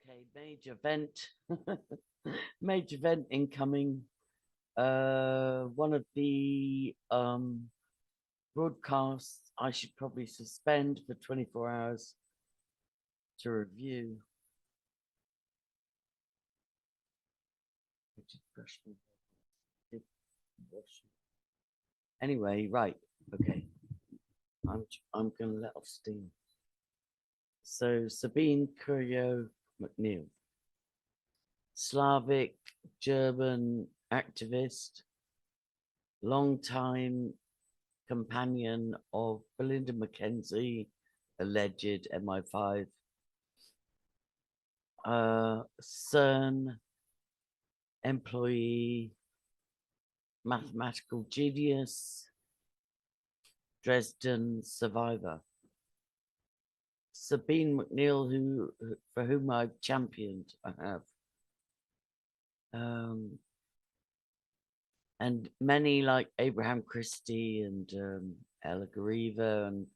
Okay, major event. Major event incoming. One of the broadcasts I should probably suspend for 24 hours to review. Anyway, right. Okay. I'm gonna let off steam. So Sabine Curio McNeil, Slavic German activist, long-time companion of Belinda Mackenzie, alleged MI5, CERN employee, mathematical genius, Dresden survivor. Sabine McNeil, for whom I've championed, I have. And many like Abraham Christie and Ella Gariva and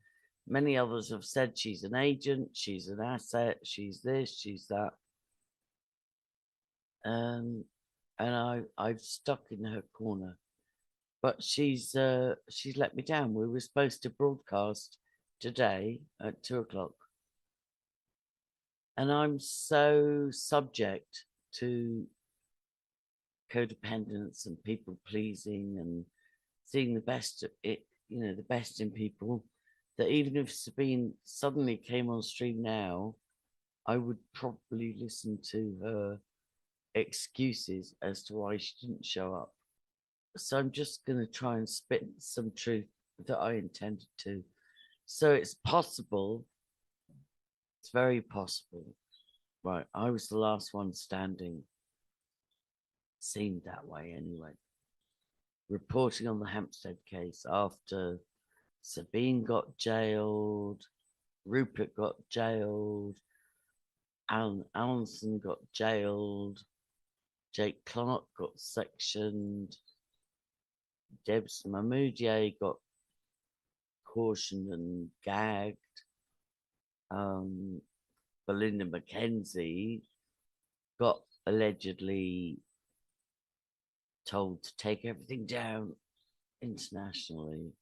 many others have said she's an agent, she's an asset, she's this, she's that. And I've stuck in her corner, but she's let me down. We were supposed to broadcast today at 2:00, and I'm so subject to codependence and people pleasing and seeing the best of it, the best in people, that even if Sabine suddenly came on stream now, I would probably listen to her excuses as to why she didn't show up. So I'm just going to try and spit some truth that I intended to. So it's possible, it's very possible. Right, I was the last one standing. Seemed that way anyway. Reporting on the Hampstead case after Sabine got jailed, Rupert got jailed, Alan Allenson got jailed, Jake Clark got sectioned, Debs Mahmoodier got cautioned and gagged, Belinda Mackenzie got allegedly told to take everything down internationally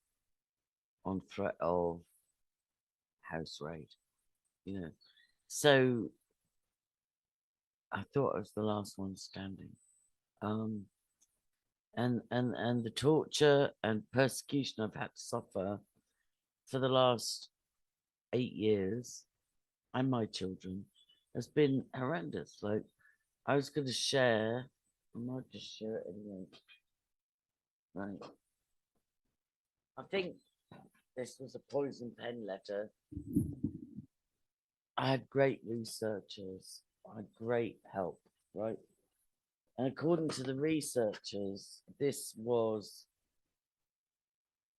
on threat of house raid, So I thought I was the last one standing. And the torture and persecution I've had to suffer for the last 8 years, and my children, has been horrendous. Like, I was going to share, I might just share it anyway. Right. I think this was a poison pen letter. I had great researchers, I had great help, right? And according to the researchers, this was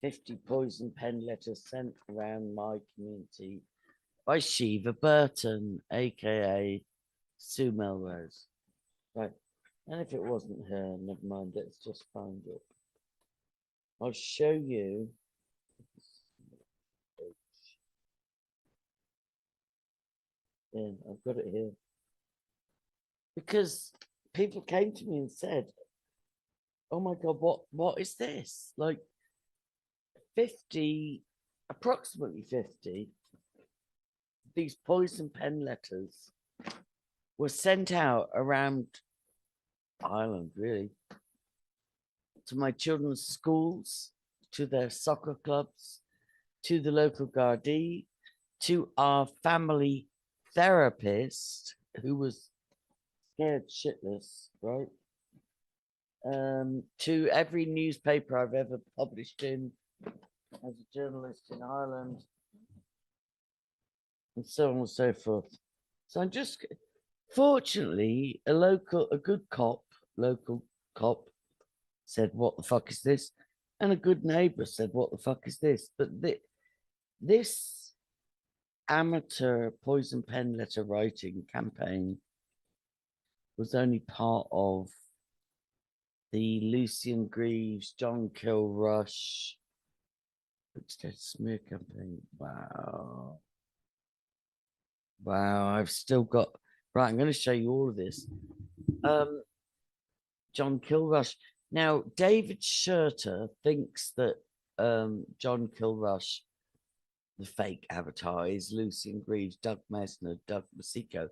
50 poison pen letters sent around my community by Shiva Burton, aka Sue Melrose. Right. And if it wasn't her, never mind, let's just find it. I'll show you. Yeah, I've got it here. Because people came to me and said, oh my God, what is this? Like 50, approximately 50, these poison pen letters were sent out around Ireland, really, to my children's schools, to their soccer clubs, to the local Gardaí, to our family therapist who was scared shitless, right? To every newspaper I've ever published in as a journalist in Ireland, and so on and so forth. So I'm just, fortunately, a good local cop said, what the fuck is this? And a good neighbor said, what the fuck is this? But this amateur poison pen letter writing campaign was only part of the Lucian Greaves, John Kilrush, smear campaign. Wow. I've still got, Right, I'm going to show you all of this. John Kilrush. Now, David Shurter thinks that John Kilrush, the fake avatar, is Lucian Greaves, Doug Messner, Doug Masico.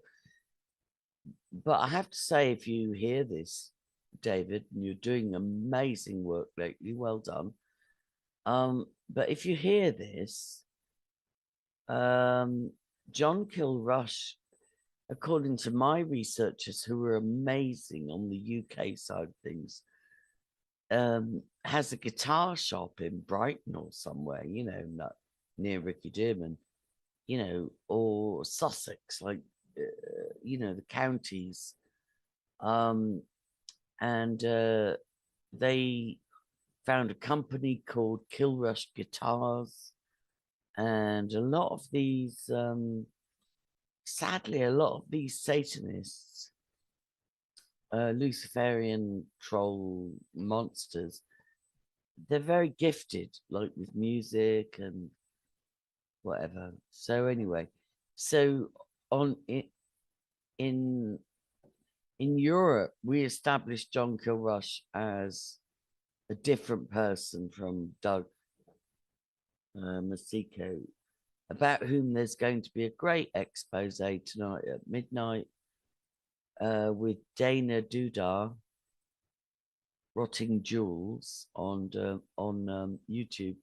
But I have to say, if you hear this, David, and you're doing amazing work lately, well done. But if you hear this, John Kilrush, according to my researchers who are amazing on the UK side of things, has a guitar shop in Brighton or somewhere, you know, not near Ricky Dearman, you know, or Sussex, like, you know, the counties. And they found a company called Kilrush Guitars. And a lot of these, sadly, a lot of these Satanists, Luciferian troll monsters, they're very gifted, like with music and whatever. So anyway, so on in Europe, we established John Kilrush as a different person from Doug Masico, about whom there's going to be a great expose tonight at midnight with Dana Dudar, Rotting Jewels on YouTube,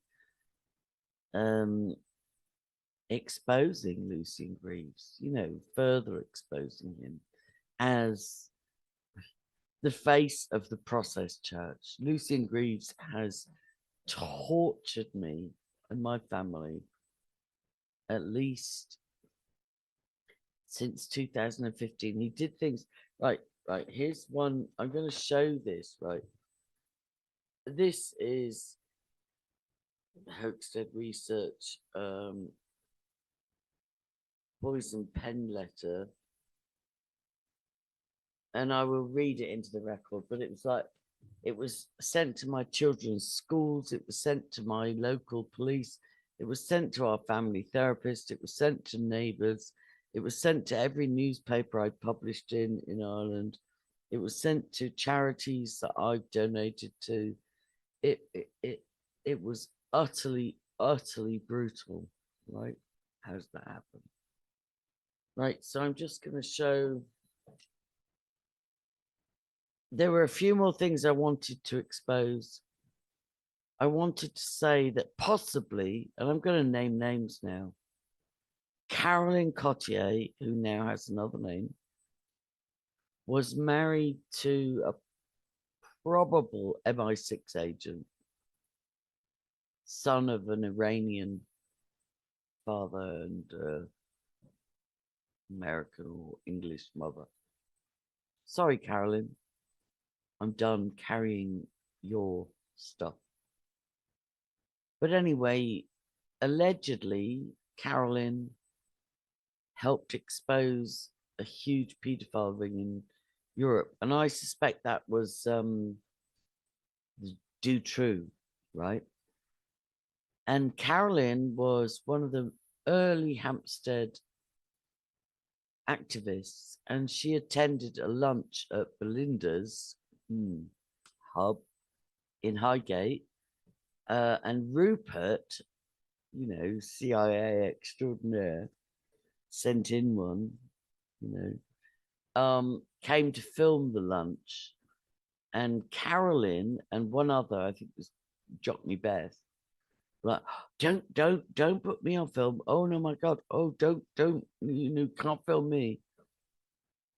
exposing Lucian Greaves, you know, further exposing him as the face of the process church. Lucian Greaves has tortured me and my family at least since 2015. He did things right. Here's one. I'm going to show this. Right. This is Hampstead research. Poison pen letter. And I will read it into the record, but it was like, it was sent to my children's schools. It was sent to my local police. It was sent to our family therapist. It was sent to neighbors. It was sent to every newspaper I published in Ireland. It was sent to charities that I've donated to. It was utterly brutal, right? How's that happen? Right, so I'm just going to show. There were a few more things I wanted to expose. I wanted to say that possibly, and I'm going to name names now, Caroline Cottier, who now has another name, was married to a probable MI6 agent, son of an Iranian father and American or English mother. Sorry, Caroline. I'm done carrying your stuff. But anyway, allegedly, Caroline helped expose a huge paedophile ring in Europe. And I suspect that was do true, right? And Caroline was one of the early Hampstead activists, and she attended a lunch at Belinda's hub in Highgate. And Rupert, you know, CIA extraordinaire, sent in one, you know, came to film the lunch. And Carolyn and one other, I think it was Jockney Beth, like, don't put me on film. Oh no, my God. Oh, don't, you know, can't film me.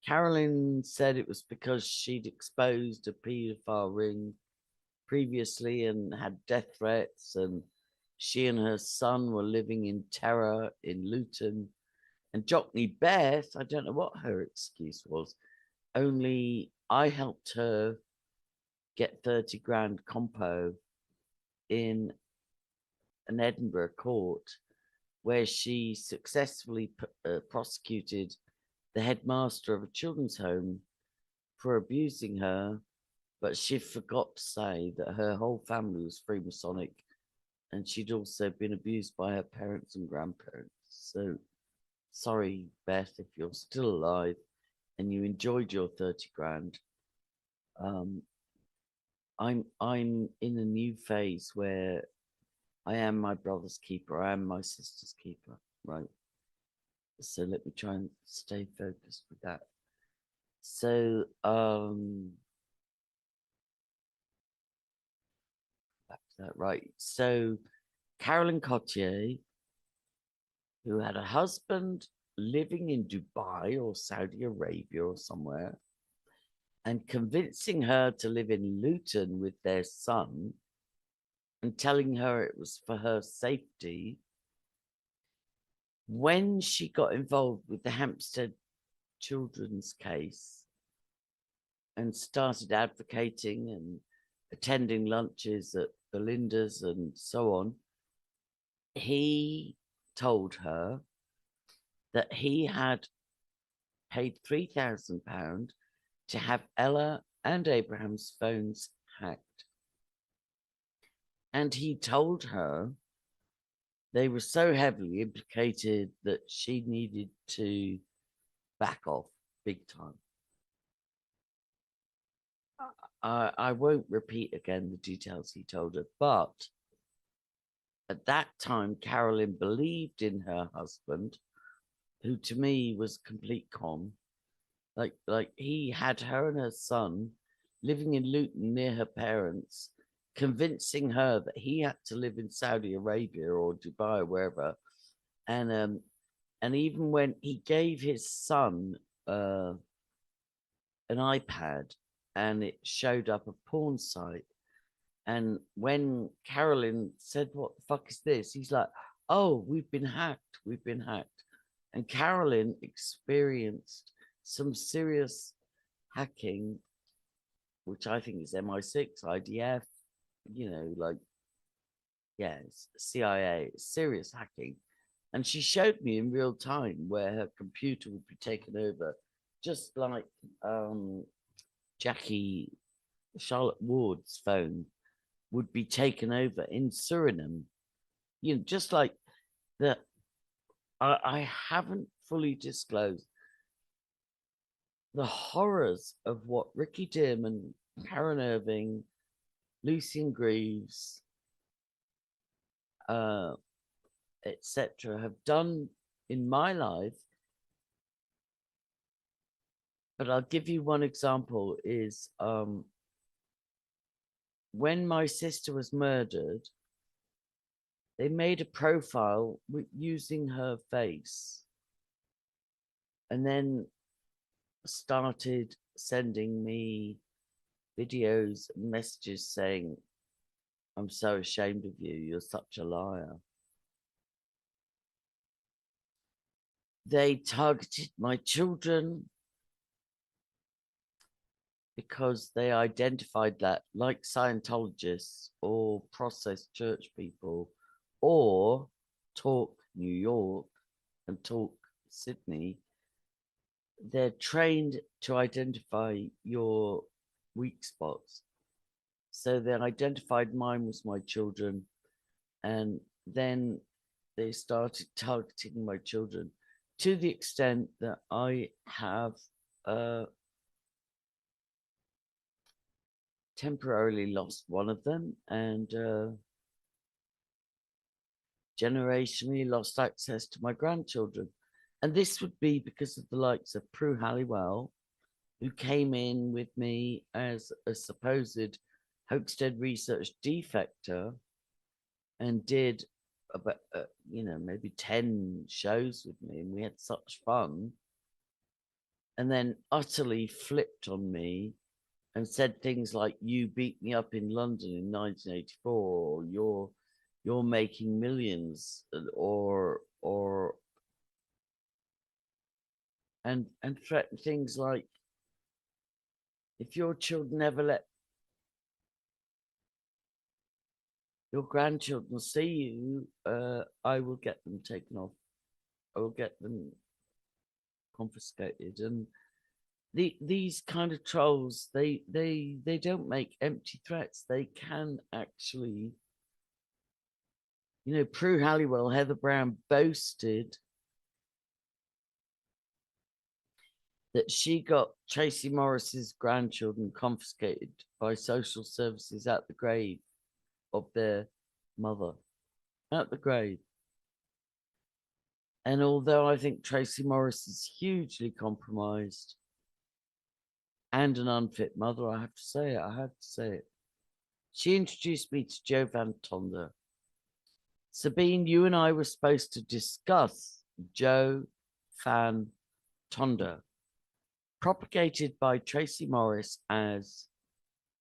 Carolyn said it was because she'd exposed a paedophile ring previously and had death threats, and she and her son were living in terror in Luton. And Jockney Beth, I don't know what her excuse was, only I helped her get 30 grand compo in an Edinburgh court where she successfully prosecuted the headmaster of a children's home for abusing her, but she forgot to say that her whole family was Freemasonic and she'd also been abused by her parents and grandparents. So sorry, Beth, if you're still alive, and you enjoyed your 30 grand. I'm in a new phase where I am my brother's keeper, I am my sister's keeper, right? So let me try and stay focused with that. So back to that, right? So Carolyn Cottier, who had a husband living in Dubai or Saudi Arabia or somewhere, and convincing her to live in Luton with their son and telling her it was for her safety. When she got involved with the Hampstead children's case and started advocating and attending lunches at Belinda's and so on, he told her that he had paid £3,000 to have Ella and Abraham's phones hacked. And he told her they were so heavily implicated that she needed to back off big time. I won't repeat again the details he told her, but at that time, Carolyn believed in her husband, who to me was complete con. Like he had her and her son living in Luton near her parents, convincing her that he had to live in Saudi Arabia or Dubai or wherever. And even when he gave his son an iPad and it showed up a porn site, and when Carolyn said, "What the fuck is this?" He's like, "Oh, we've been hacked. We've been hacked." And Carolyn experienced some serious hacking, which I think is MI6, IDF, like, yeah, it's CIA, serious hacking. And she showed me in real time where her computer would be taken over, just like Charlotte Ward's phone would be taken over in Suriname. Just like that. I haven't fully disclosed the horrors of what Ricky Dearman, Karen Irving, Lucian Greaves, etc., have done in my life. But I'll give you one example is when my sister was murdered, they made a profile using her face and then started sending me videos and messages saying, "I'm so ashamed of you. You're such a liar." They targeted my children because they identified that, like Scientologists or processed church people or Talk New York and Talk Sydney, they're trained to identify your weak spots. So they identified mine was my children, and then they started targeting my children to the extent that I have temporarily lost one of them and generationally lost access to my grandchildren. And this would be because of the likes of Prue Halliwell, who came in with me as a supposed Hampstead research defector and did about, maybe 10 shows with me, and we had such fun, and then utterly flipped on me and said things like, "You beat me up in London in 1984, or you're making millions," and threatened things like, "If your children ever let your grandchildren see you, I will get them taken off. I will get them confiscated." And these kind of trolls, they don't make empty threats. They can actually, Prue Halliwell, Heather Brown boasted that she got Tracy Morris's grandchildren confiscated by social services at the grave of their mother. At the grave. And although I think Tracy Morris is hugely compromised and an unfit mother, I have to say it. I have to say it. She introduced me to Joe Van Tonder. Sabine, you and I were supposed to discuss Joe Van Tonder, propagated by Tracy Morris as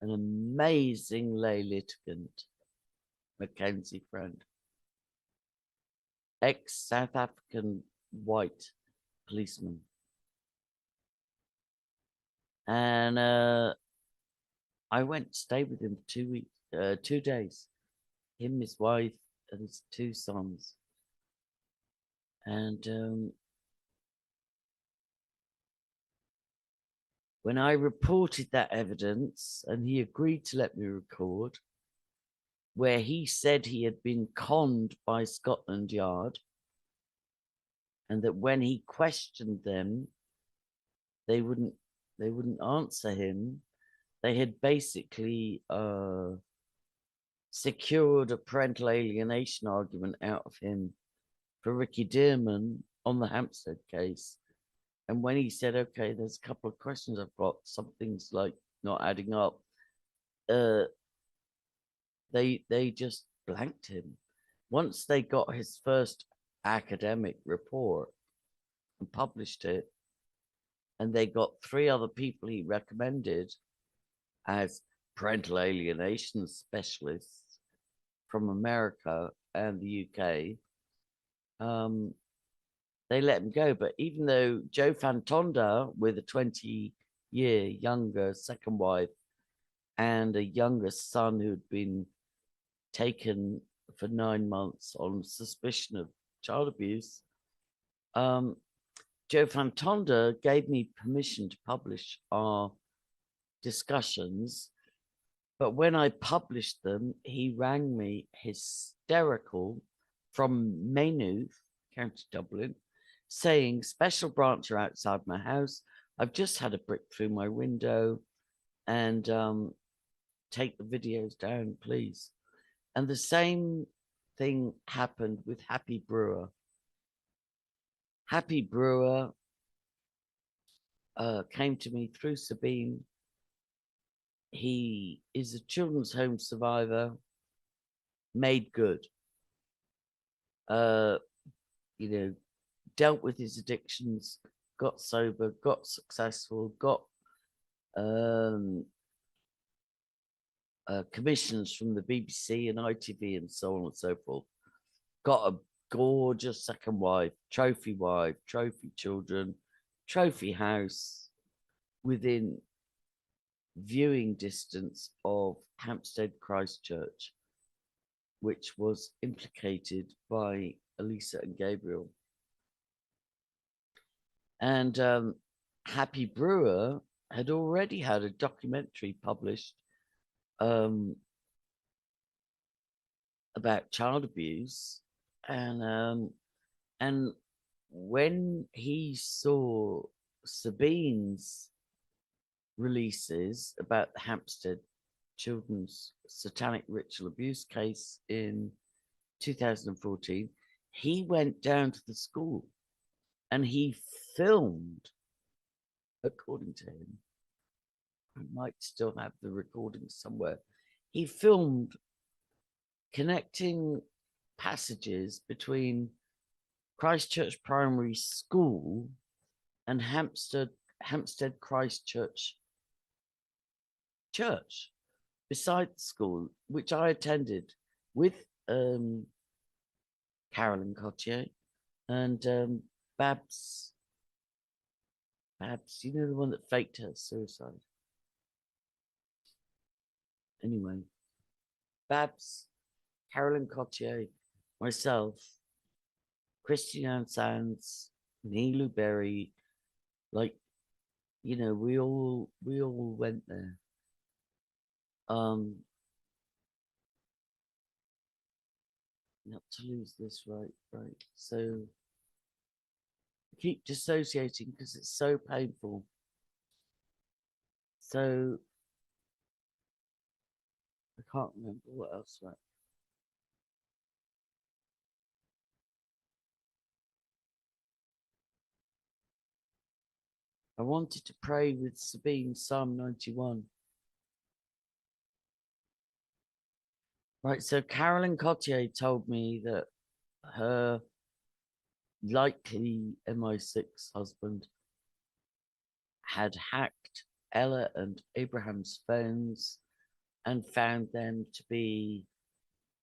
an amazing lay litigant, Mackenzie friend, ex-South African white policeman. And I went to stay with him for 2 weeks, 2 days. Him, his wife, and his 2 sons. And when I reported that evidence, and he agreed to let me record, where he said he had been conned by Scotland Yard, and that when he questioned them, they wouldn't answer him. They had basically secured a parental alienation argument out of him for Ricky Dearman on the Hampstead case. And when he said, okay, there's a couple of questions I've got, something's like not adding up, they just blanked him. Once they got his first academic report and published it, and they got 3 other people he recommended as parental alienation specialists from America and the UK, they let him go. But even though Joe Van Tonder, with a 20-year younger second wife and a younger son who'd been taken for 9 months on suspicion of child abuse, Joe Van Tonder gave me permission to publish our discussions. But when I published them, he rang me hysterical from Maynooth, County Dublin, saying, special brancher outside my house. I've just had a brick through my window, and take the videos down, please. And the same thing happened with Happy Brewer. Happy Brewer came to me through Sabine. He is a children's home survivor, made good. You know, dealt with his addictions, got sober, got successful, got commissions from the BBC and ITV and so on and so forth. Got a gorgeous second wife, trophy children, trophy house within viewing distance of Hampstead Christchurch, which was implicated by Elisa and Gabriel. And Happy Brewer had already had a documentary published about child abuse, and when he saw Sabine's releases about the Hampstead children's satanic ritual abuse case in 2014, he went down to the school and he filmed, according to him, I might still have the recording somewhere, he filmed connecting passages between Christchurch Primary School and Hampstead Christchurch Church beside the school, which I attended with Carolyn Cottier and Babs, you know, the one that faked her suicide. Anyway, Babs, Carolyn Cottier, myself, Christiane Sands, Neelu Berry, like, you know, we all went there. Not to lose this, right. So, keep dissociating because it's so painful. So I can't remember what else. Right. I wanted to pray with Sabine, Psalm 91. Right, so Carolyn Cottier told me that her likely MI6 husband had hacked Ella and Abraham's phones and found them to be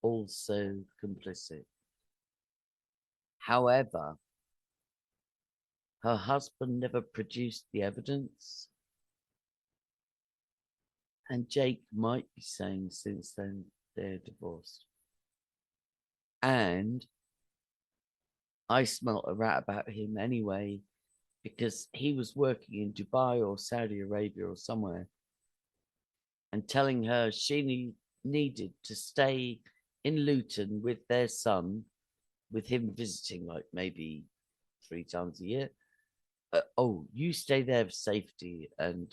also complicit. However, her husband never produced the evidence, and Jake might be saying since then they're divorced. And I smelt a rat about him anyway, because he was working in Dubai or Saudi Arabia or somewhere and telling her she needed to stay in Luton with their son, with him visiting like maybe 3 times a year. Oh, you stay there for safety, and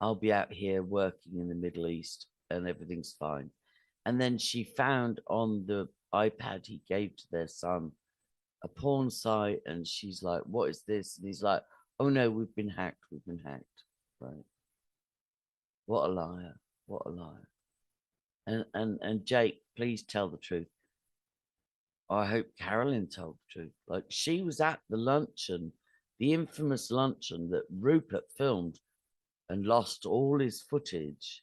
I'll be out here working in the Middle East and everything's fine. And then she found on the iPad he gave to their son a porn site, and she's like, what is this? And he's like, oh no, we've been hacked. Right. What a liar. What a liar. And Jake, please tell the truth. I hope Carolyn told the truth. Like, she was at the luncheon, the infamous luncheon that Rupert filmed and lost all his footage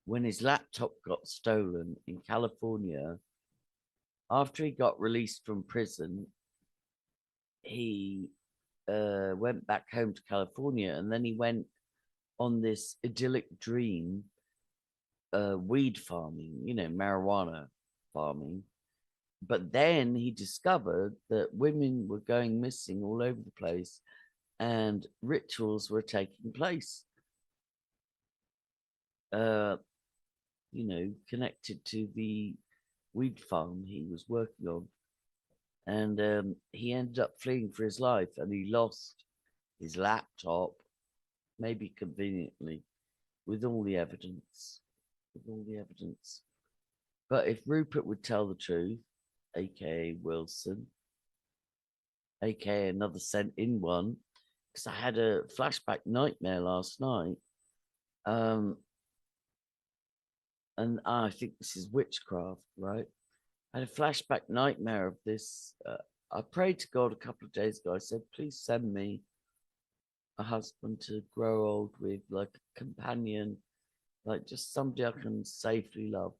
when his laptop got stolen in California. After he got released from prison, he went back home to California, and then he went on this idyllic dream, weed farming, marijuana farming. But then he discovered that women were going missing all over the place and rituals were taking place, connected to the weed farm he was working on. And he ended up fleeing for his life, and he lost his laptop, maybe conveniently, with all the evidence. But if Rupert would tell the truth, aka Wilson, aka another sent in one, because I had a flashback nightmare last night. And I think this is witchcraft, right? I had a flashback nightmare of this. I prayed to God a couple of days ago. I said, please send me a husband to grow old with, like a companion, like just somebody I can safely love.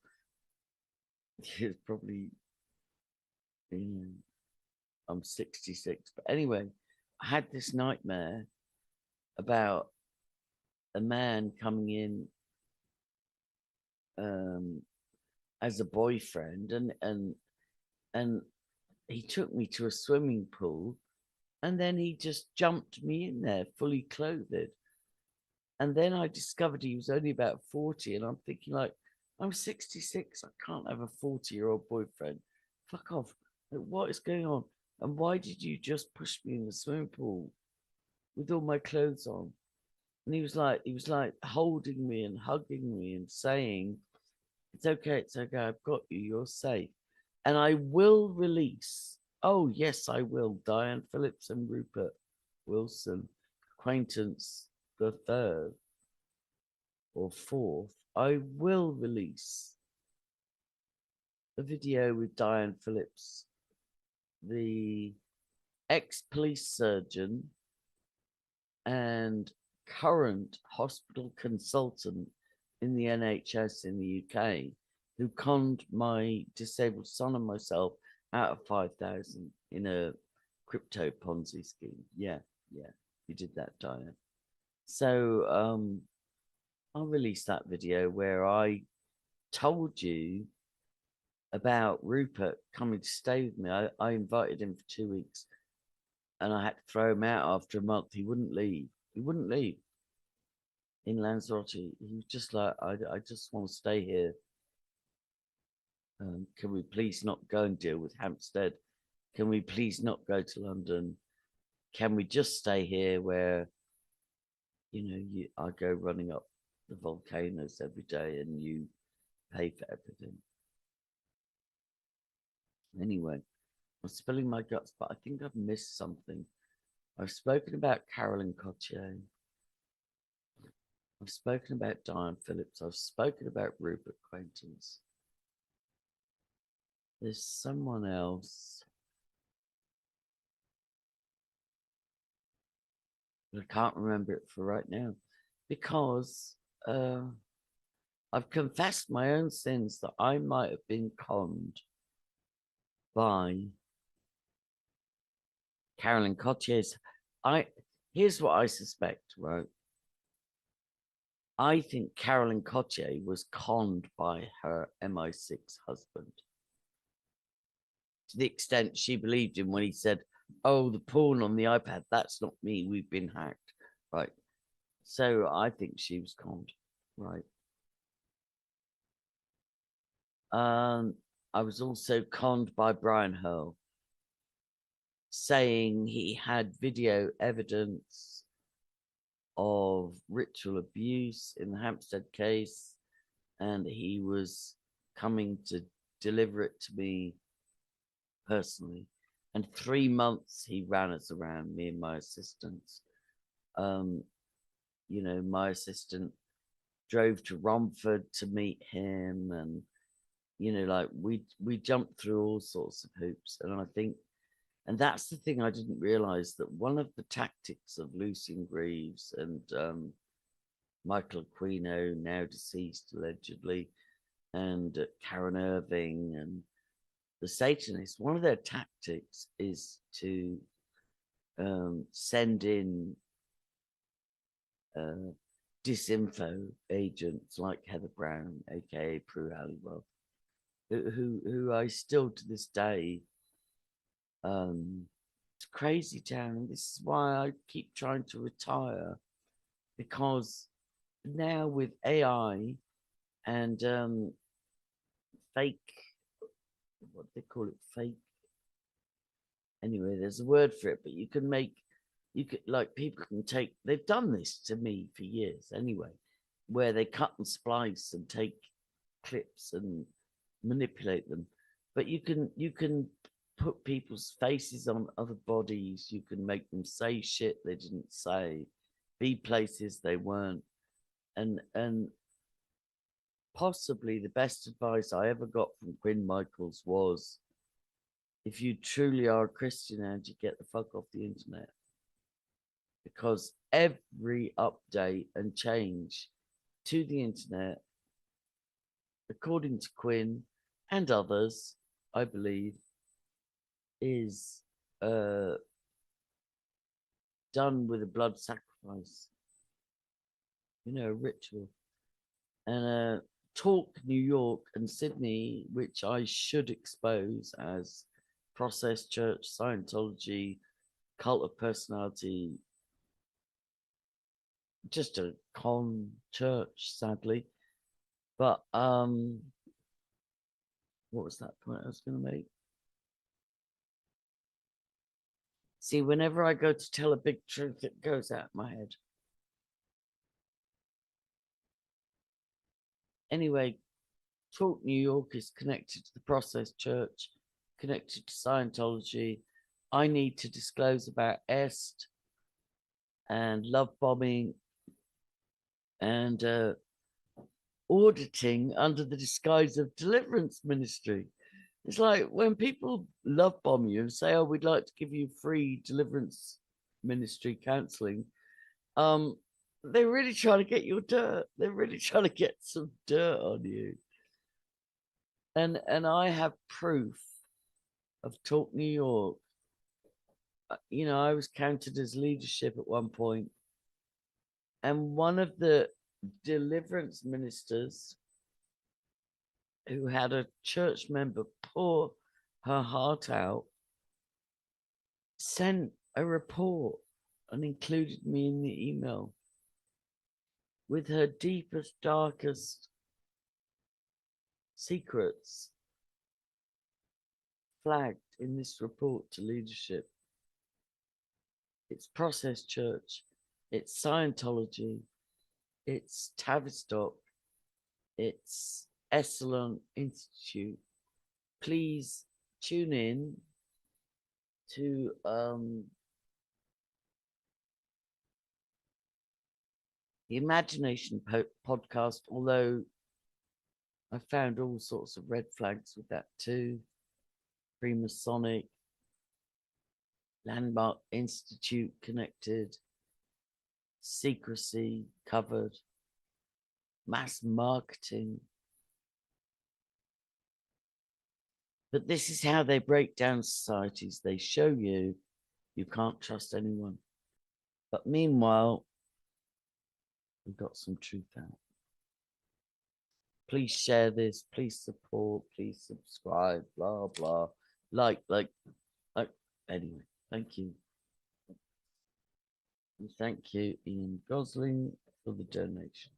It's probably, I'm 66. But anyway, I had this nightmare about a man coming in as a boyfriend, and he took me to a swimming pool, and then he just jumped me in there fully clothed. And then I discovered he was only about 40, and I'm thinking, like, I'm 66, I can't have a 40-year-old boyfriend. Fuck off. Like, what is going on? And why did you just push me in the swimming pool with all my clothes on? And he was like holding me and hugging me and saying, it's okay, I've got you, you're safe. And I will release, oh yes, I will, Diane Phillips and Rupert Wilson, acquaintance the 3rd or 4th, I will release a video with Diane Phillips, the ex-police surgeon and current hospital consultant in the NHS in the UK, who conned my disabled son and myself out of 5,000 in a crypto Ponzi scheme. Yeah, you did that, Diane. So I'll release that video where I told you about Rupert coming to stay with me. I invited him for 2 weeks, and I had to throw him out after a month. He wouldn't leave. In Lanzarote. He was just like, I just want to stay here. Can we please not go and deal with Hampstead? Can we please not go to London? Can we just stay here where, I go running up the volcanoes every day and you pay for everything? Anyway, I'm spilling my guts, but I think I've missed something. I've spoken about Carolyn Cottier. I've spoken about Diane Phillips. I've spoken about Rupert Quaintance. There's someone else. But I can't remember it for right now because I've confessed my own sins that I might have been conned by Carolyn Cottier's. Here's what I suspect, right? I think Carolyn Cottier was conned by her MI6 husband to the extent she believed him when he said, "Oh, the porn on the iPad, that's not me, we've been hacked," right? So I think she was conned, right? I was also conned by Brian Hurl, saying he had video evidence of ritual abuse in the Hampstead case, and he was coming to deliver it to me personally. And 3 months he ran us around, me and my assistants. My assistant drove to Romford to meet him, and we jumped through all sorts of hoops. And I think, and that's the thing I didn't realize, that one of the tactics of Lucian Greaves and Michael Aquino, now deceased allegedly, and Karen Irving and the Satanists, one of their tactics is to send in disinfo agents like Heather Brown, aka Prue Halliwell, who I still to this day, it's crazy town, and this is why I keep trying to retire, because now with AI and fake, what they call it, fake, anyway, there's a word for it, but you could people can take, they've done this to me for years anyway, where they cut and splice and take clips and manipulate them, but you can put people's faces on other bodies, you can make them say shit they didn't say, be places they weren't, and possibly the best advice I ever got from Quinn Michaels was, if you truly are a Christian, Angie, get the fuck off the internet. Because every update and change to the internet, according to Quinn and others, I believe, is done with a blood sacrifice, a ritual. And Talk New York and Sydney, which I should expose as Process Church, Scientology, cult of personality, just a con church, sadly. But what was that point I was going to make? See, whenever I go to tell a big truth, it goes out my head. Anyway, Talk New York is connected to the Process Church, connected to Scientology. I need to disclose about Est and love bombing and auditing under the disguise of deliverance ministry. It's like when people love bomb you and say, "Oh, we'd like to give you free deliverance ministry counseling," they're really trying to get your dirt. They're really trying to get some dirt on you. And I have proof of Talk New York. I was counted as leadership at one point, and one of the deliverance ministers, who had a church member pour her heart out, sent a report and included me in the email with her deepest, darkest secrets flagged. in this report to leadership. It's Process Church, it's Scientology, it's Tavistock, it's Esalen Institute. Please tune in to the Imagination podcast, although I found all sorts of red flags with that too. Freemasonic, Landmark Institute connected, secrecy covered, mass marketing. But this is how they break down societies. They show you can't trust anyone. But meanwhile, we've got some truth out. Please share this. Please support. Please subscribe. Blah, blah. Like. Anyway, thank you. And thank you, Ian Gosling, for the donation.